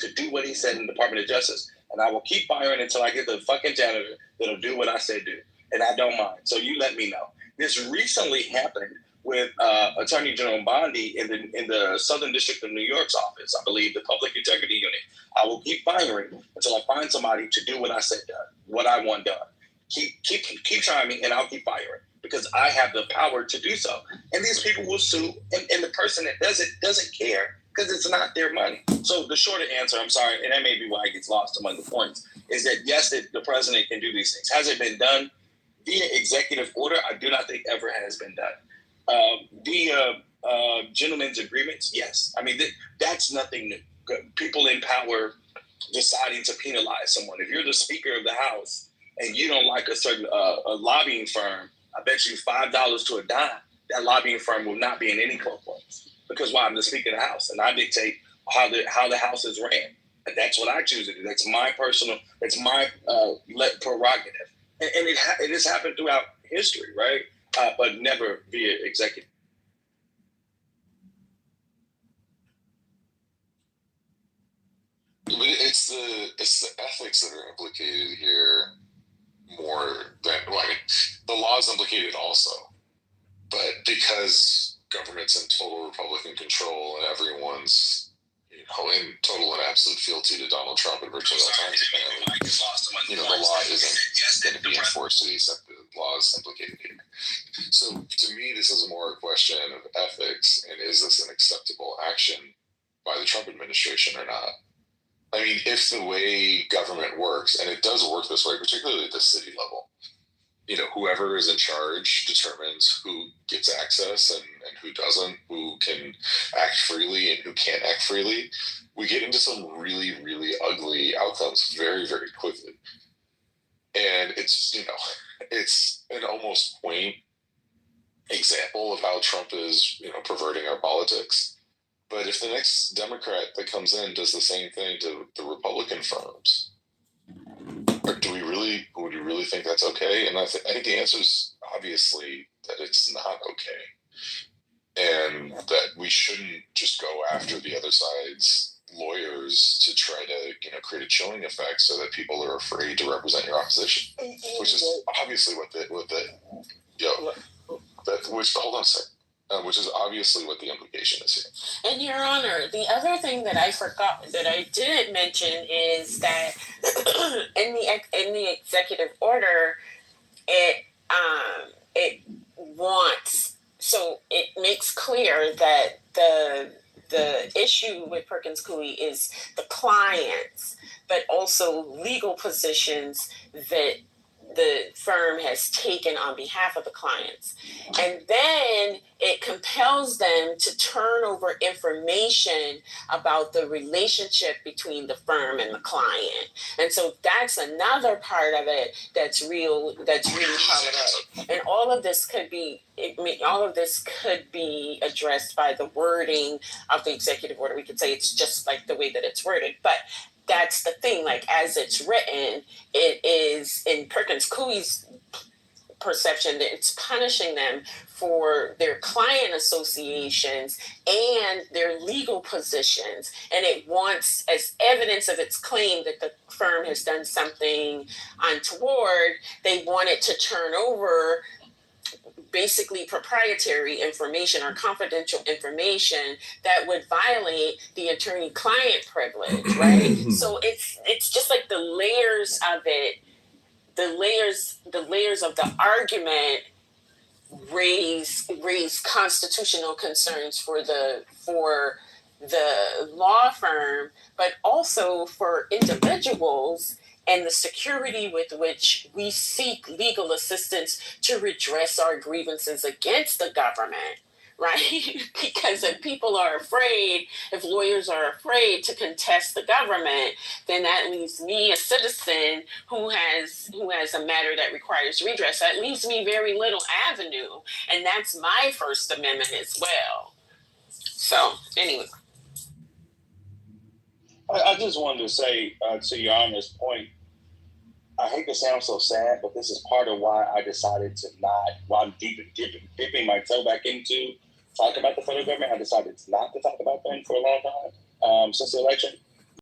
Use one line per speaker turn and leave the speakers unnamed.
to do what he said in the Department of Justice. And I will keep firing until I get the fucking janitor that'll do what I say do. And I don't mind. So you let me know. This recently happened with Attorney General Bondi in the Southern District of New York's office, I believe, the Public Integrity Unit. I will keep firing until I find somebody to do what I said done, what I want done. Keep trying me, and I'll keep firing because I have the power to do so. And these people will sue, and the person that does it doesn't care because it's not their money. So the shorter answer, I'm sorry, and that may be why it gets lost among the points, is that yes, the president can do these things. Has it been done via executive order? I do not think ever has been done. Via gentlemen's agreements, yes. I mean, that's nothing new. People in power deciding to penalize someone. If you're the Speaker of the House and you don't like a certain a lobbying firm, I bet you $5 to a dime, that lobbying firm will not be in any club points. Because why? I'm the Speaker of the House, and I dictate how the House is ran. And that's what I choose to do. That's my prerogative. And it has happened throughout history, right? But never via executive.
But it's the ethics that are implicated here more than, well, I mean, the law is implicated also, but because government's in total Republican control and everyone's, in total and absolute fealty to Donald Trump at virtually all times, apparently, the law isn't going to be enforced to the extent that the law is implicated here. So to me, this is more a question of ethics, and is this an acceptable action by the Trump administration or not? I mean, if the way government works, and it does work this way, particularly at the city level, whoever is in charge determines who gets access and who doesn't, who can act freely and who can't act freely, we get into some really, really ugly outcomes very, very quickly. And it's an almost quaint example of how Trump is, perverting our politics. But if the next Democrat that comes in does the same thing to the Republican firms, would we really think that's okay? And I think the answer is obviously that it's not okay, and that we shouldn't just go after the other side's lawyers to try to create a chilling effect so that people are afraid to represent your opposition, which is obviously hold on a second. Which is obviously what the implication is here.
And Your Honor, the other thing that I didn't mention is that in the executive order, it makes clear that the issue with Perkins Coie is the clients, but also legal positions that the firm has taken on behalf of the clients. And then it compels them to turn over information about the relationship between the firm and the client. And so that's another part of it that's really problematic. And all of this could be addressed by the wording of the executive order. We could say it's just like the way that it's worded, but that's the thing, like as it's written, it is in Perkins Coie's perception that it's punishing them for their client associations and their legal positions. And it wants, as evidence of its claim that the firm has done something untoward, they want it to turn over basically proprietary information or confidential information that would violate the attorney-client privilege, right? So it's just like the layers of it, the layers of the argument raise constitutional concerns for the law firm, but also for individuals and the security with which we seek legal assistance to redress our grievances against the government, right? Because if lawyers are afraid to contest the government, then that leaves me, a citizen who has a matter that requires redress, that leaves me very little avenue. And that's my First Amendment as well. So anyway.
I just wanted to say, to Your Honor's point, I hate to sound so sad, but this is part of why I decided to not, while I'm dipping my toe back into talk about the federal government, I decided not to talk about them for a long time since the election.